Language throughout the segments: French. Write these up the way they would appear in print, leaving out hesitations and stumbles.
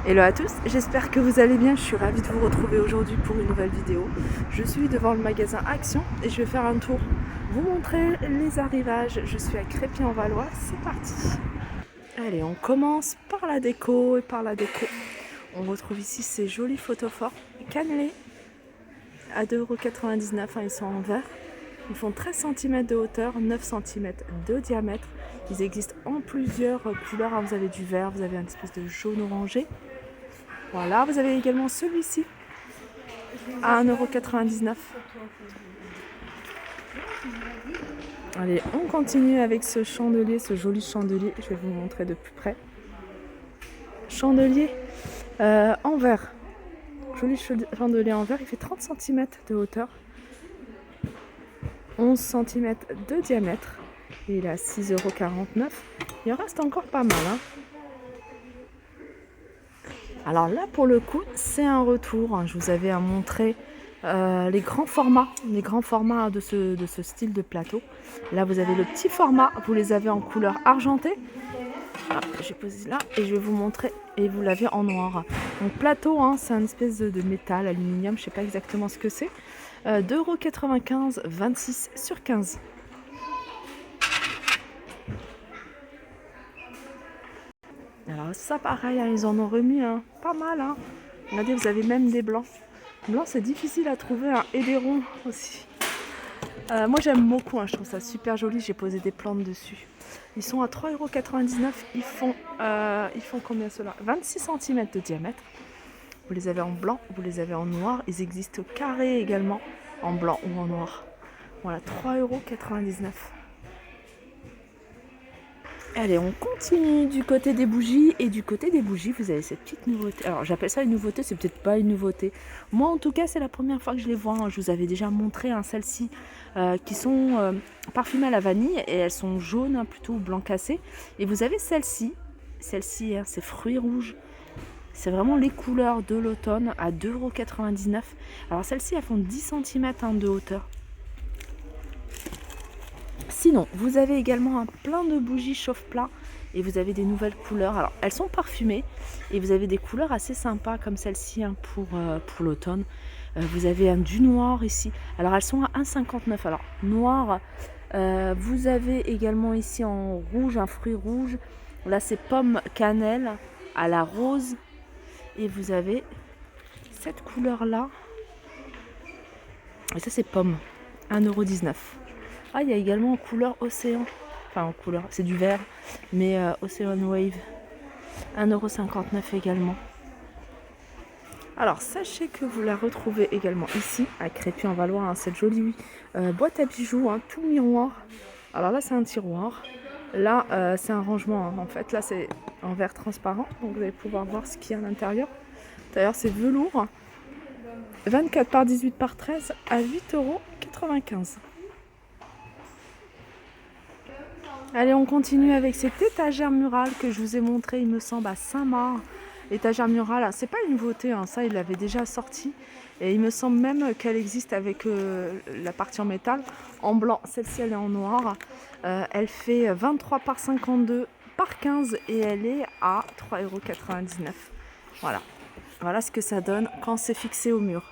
Hello à tous, j'espère que vous allez bien, je suis ravie de vous retrouver aujourd'hui pour une nouvelle vidéo. Je suis devant le magasin Action et je vais faire un tour, vous montrer les arrivages. Je suis à Crépy-en-Valois, c'est parti. Allez, on commence par la déco et par la déco. On retrouve ici ces jolis photophores cannelés à 2,99 €, ils sont en verre. Ils font 13 cm de hauteur, 9 cm de diamètre. Ils existent en plusieurs couleurs, vous avez du vert, vous avez une espèce de jaune orangé. Voilà, vous avez également celui-ci à 1,99 €. Allez, on continue avec ce chandelier, ce joli chandelier. Je vais vous montrer de plus près. Chandelier en verre. Joli chandelier en verre, il fait 30 cm de hauteur, 11 cm de diamètre. Et il est à 6,49 €. Il en reste encore pas mal, hein. Alors là, pour le coup, c'est un retour. Je vous avais montré les grands formats de ce style de plateau. Là, vous avez le petit format, vous les avez en couleur argentée. Ah, j'ai posé là et je vais vous montrer. Et vous l'avez en noir. Donc plateau, hein, c'est une espèce de métal, aluminium, je ne sais pas exactement ce que c'est. 2,95 €, 26 sur 15. Alors ça pareil, hein, ils en ont remis pas mal. Hein. Regardez, vous avez même des blancs. Blanc, c'est difficile à trouver, hein, et des ronds aussi. Moi j'aime beaucoup, hein, je trouve ça super joli, j'ai posé des plantes dessus. Ils sont à 3,99 €, ils font combien ceux-là? 26 cm de diamètre. Vous les avez en blanc, vous les avez en noir, ils existent carrés également, en blanc ou en noir. Voilà, 3,99 €. Allez, on continue du côté des bougies. Et du côté des bougies, vous avez cette petite nouveauté. Alors, j'appelle ça une nouveauté, c'est peut-être pas une nouveauté. Moi, en tout cas, c'est la première fois que je les vois. Je vous avais déjà montré celles-ci qui sont parfumées à la vanille. Et elles sont jaunes, plutôt blanc cassé. Et vous avez celle-ci. Celle-ci, c'est fruits rouges. C'est vraiment les couleurs de l'automne à 2,99 €. Alors, celles-ci, elles font 10 cm de hauteur. Sinon, vous avez également plein de bougies chauffe-plat et vous avez des nouvelles couleurs. Alors, elles sont parfumées et vous avez des couleurs assez sympas comme celle-ci pour l'automne. Vous avez du noir ici. Alors, elles sont à 1,59 €. Alors, noir, vous avez également ici en rouge, un fruit rouge. Là, c'est pomme cannelle à la rose. Et vous avez cette couleur-là. Et ça, c'est pomme, 1,19 €. Ah, il y a également en couleur océan. Enfin, en couleur, c'est du vert, mais Ocean Wave. 1,59 € également. Alors, sachez que vous la retrouvez également ici, à Crépy-en-Valois, hein, cette jolie boîte à bijoux, tout miroir. Alors là, c'est un tiroir. Là, c'est un rangement, en fait. Là, c'est en verre transparent, donc vous allez pouvoir voir ce qu'il y a à l'intérieur. D'ailleurs, c'est velours. 24 par 18 par 13 à 8,95 €. Allez, on continue avec cette étagère murale que je vous ai montré, il me semble, à Saint-Marc. Étagère murale, c'est pas une nouveauté, ça il l'avait déjà sorti. Et il me semble même qu'elle existe avec la partie en métal, en blanc. Celle-ci, elle est en noir. Elle fait 23 par 52 par 15 et elle est à 3,99 €. Voilà. Voilà ce que ça donne quand c'est fixé au mur.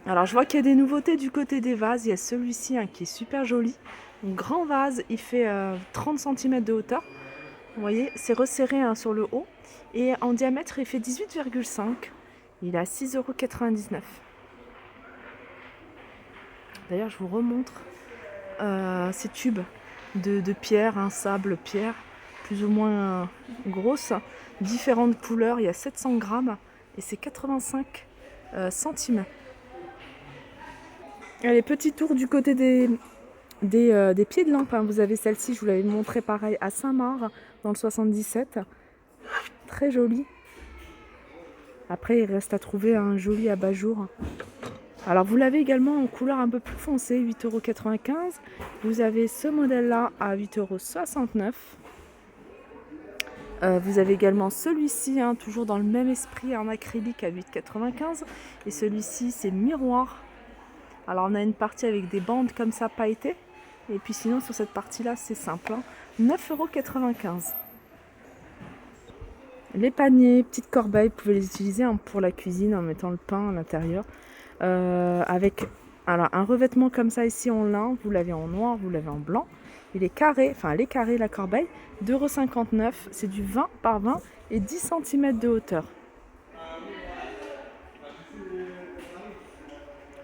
Alors je vois qu'il y a des nouveautés du côté des vases. Il y a celui-ci qui est super joli. Un grand vase, il fait 30 cm de hauteur. Vous voyez, c'est resserré sur le haut. Et en diamètre, il fait 18,5 €. Il est à 6,99 €. D'ailleurs, je vous remontre ces tubes de pierre, sable, pierre, plus ou moins grosses, différentes couleurs. Il y a 700 grammes et c'est 85 centimes. Allez, petit tour du côté des pieds de lampe. Vous avez celle-ci, je vous l'avais montré pareil à Saint-Marc dans le 77. Très joli. Après, il reste à trouver un joli abat-jour. Alors, vous l'avez également en couleur un peu plus foncée, 8,95 €. Vous avez ce modèle-là à 8,69 €. Vous avez également celui-ci, toujours dans le même esprit, en acrylique à 8,95 €. Et celui-ci, c'est miroir. Alors, on a une partie avec des bandes comme ça pailletées. Et puis sinon, sur cette partie-là, c'est simple. 9,95 €. Les paniers, petites corbeilles, vous pouvez les utiliser pour la cuisine en mettant le pain à l'intérieur. Avec alors, un revêtement comme ça ici en lin, vous l'avez en noir, vous l'avez en blanc. Il est carré, enfin elle est carrée la corbeille, 2,59 €, c'est du 20 par 20 et 10 cm de hauteur.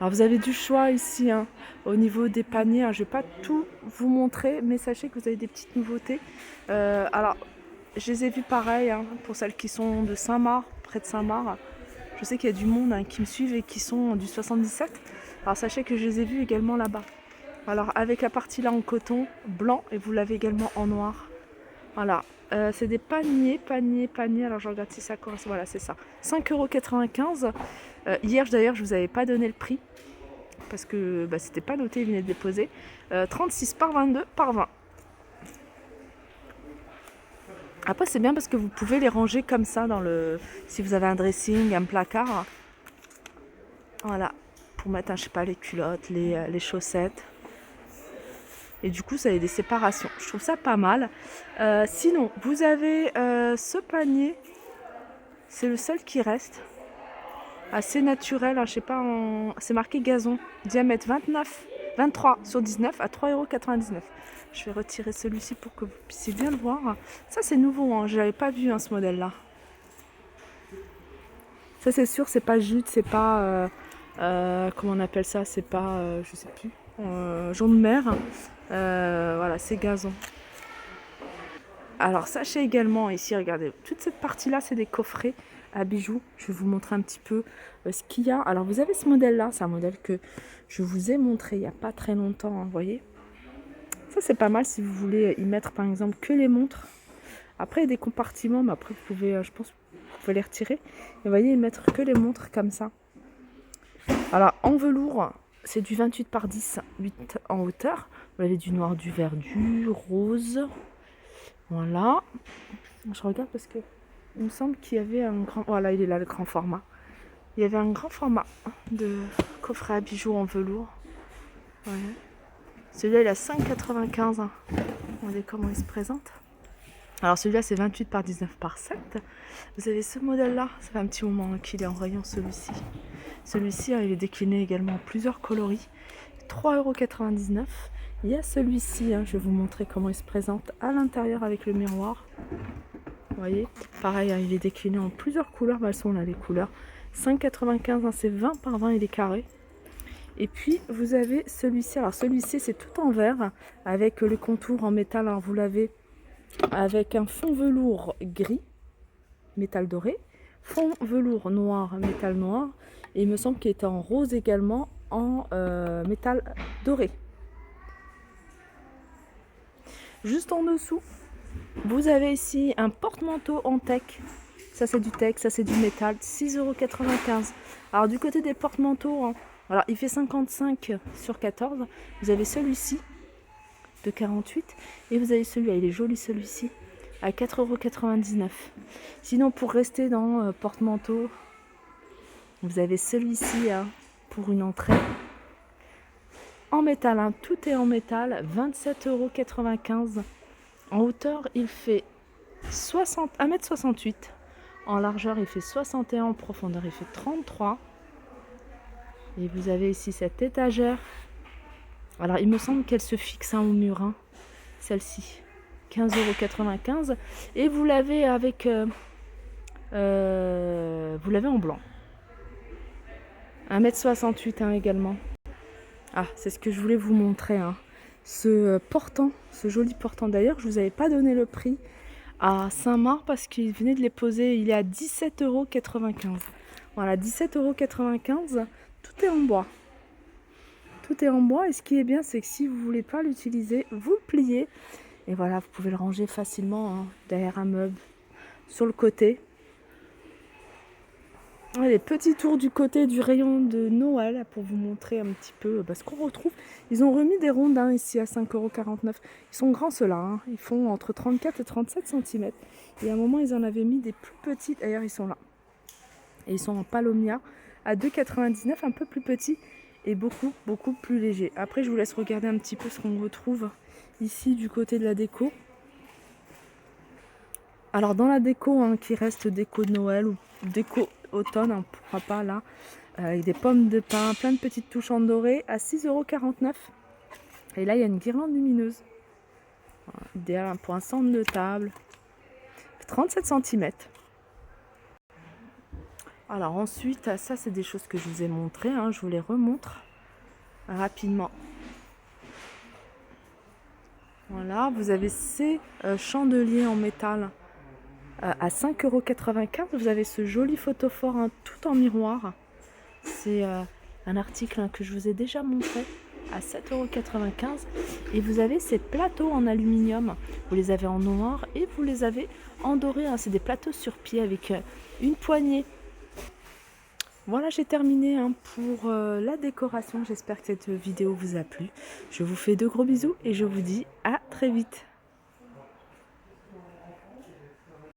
Alors vous avez du choix ici hein, au niveau des paniers, hein. Je ne vais pas tout vous montrer, mais sachez que vous avez des petites nouveautés. Alors je les ai vues pareil hein, pour celles qui sont de Saint-Marc, près de Saint-Marc. Je sais qu'il y a du monde hein, qui me suivent et qui sont du 77. Alors sachez que je les ai vues également là-bas. Alors avec la partie là en coton blanc et vous l'avez également en noir. Voilà, c'est des paniers. Alors je regarde si ça correspond. Voilà, c'est ça. 5,95 €. Hier d'ailleurs, je vous avais pas donné le prix parce que c'était pas noté, il venait de déposer. 36 par 22 par 20. Après c'est bien parce que vous pouvez les ranger comme ça dans le. Si vous avez un dressing, un placard. Voilà, pour mettre, je sais pas, les culottes, les chaussettes. Et du coup, ça a des séparations. Je trouve ça pas mal. Sinon, vous avez ce panier. C'est le seul qui reste. Assez naturel, hein, je sais pas, c'est marqué gazon. Diamètre 23 sur 19 à 3,99 €. Je vais retirer celui-ci pour que vous puissiez bien le voir. Ça, c'est nouveau, hein. Je l'avais pas vu, hein, ce modèle-là. Ça, c'est sûr, c'est pas jute, c'est pas... comment on appelle ça? C'est pas... je sais plus. Jaune de mer. Voilà, c'est gazon. Alors sachez également ici, regardez, toute cette partie-là, c'est des coffrets à bijoux. Je vais vous montrer un petit peu ce qu'il y a. Alors vous avez ce modèle-là, c'est un modèle que je vous ai montré il n'y a pas très longtemps, hein, vous voyez. Ça c'est pas mal si vous voulez y mettre par exemple que les montres. Après il y a des compartiments, mais après vous pouvez, je pense, vous pouvez les retirer. Et vous voyez, y mettre que les montres comme ça. Alors en velours, c'est du 28 par 10, 8 en hauteur. Vous avez du noir, du vert, du rose. Voilà. Je regarde parce que il me semble qu'il y avait un grand... Voilà, il est là le grand format. Il y avait un grand format de coffret à bijoux en velours. Ouais. Celui-là, il a 5,95 €. Regardez comment il se présente. Alors celui-là, c'est 28 par 19 par 7. Vous avez ce modèle-là. Ça fait un petit moment qu'il est en rayon, celui-ci. Celui-ci, il est décliné également en plusieurs coloris. 3,99 €. Il y a celui-ci, je vais vous montrer comment il se présente à l'intérieur avec le miroir. Vous voyez, pareil, il est décliné en plusieurs couleurs. Elles sont là les couleurs. 5,95 €, c'est 20 par 20, il est carré. Et puis vous avez celui-ci. Alors celui-ci, c'est tout en verre avec le contour en métal. Alors, vous l'avez avec un fond velours gris, métal doré, fond velours noir, métal noir. Et il me semble qu'il était en rose également, en métal doré. Juste en dessous, vous avez ici un porte-manteau en tech. Ça c'est du tech, ça c'est du métal, 6,95 €. Alors du côté des porte-manteaux, hein, alors il fait 55 sur 14. Vous avez celui-ci de 48 et vous avez celui-là, il est joli celui-ci, à 4,99 €. Sinon pour rester dans porte-manteau, vous avez celui-ci pour une entrée. En métal, hein, tout est en métal, 27,95 €. En hauteur, il fait 1,68 m. En largeur, il fait 61. En profondeur, il fait 33. Et vous avez ici cette étagère. Alors, il me semble qu'elle se fixe au mur, hein, celle-ci. 15,95 €. Et vous l'avez avec... vous l'avez en blanc. 1,68 m également. Ah, c'est ce que je voulais vous montrer, hein. Ce portant, ce joli portant. D'ailleurs, je ne vous avais pas donné le prix à Saint-Marc parce qu'il venait de les poser. Il est à 17,95 €. Voilà, 17,95 €. Tout est en bois. Tout est en bois. Et ce qui est bien, c'est que si vous ne voulez pas l'utiliser, vous le pliez. Et voilà, vous pouvez le ranger facilement, hein, derrière un meuble, sur le côté. Les petits tours du côté du rayon de Noël pour vous montrer un petit peu ce qu'on retrouve. Ils ont remis des rondins ici à 5,49 €. Ils sont grands ceux-là, hein. Ils font entre 34 et 37 cm. Et à un moment, ils en avaient mis des plus petits. D'ailleurs, ils sont là. Et ils sont en palomia à 2,99 €, un peu plus petits et beaucoup, beaucoup plus légers. Après, je vous laisse regarder un petit peu ce qu'on retrouve ici du côté de la déco. Alors dans la déco, hein, qui reste déco de Noël ou déco automne, hein, pourquoi pas là, avec des pommes de pin, plein de petites touches en doré à 6,49 €. Et là il y a une guirlande lumineuse, voilà, idéal, hein, pour un centre de table, 37 cm. Alors ensuite, ça c'est des choses que je vous ai montrées, hein, je vous les remontre rapidement. Voilà, vous avez ces chandeliers en métal à 5,95 €. Vous avez ce joli photophore, hein, tout en miroir. C'est un article, hein, que je vous ai déjà montré à 7,95 €. Et vous avez ces plateaux en aluminium. Vous les avez en noir et vous les avez en doré, hein. C'est des plateaux sur pied avec une poignée. Voilà, j'ai terminé, hein, pour la décoration. J'espère que cette vidéo vous a plu. Je vous fais de gros bisous et je vous dis à très vite.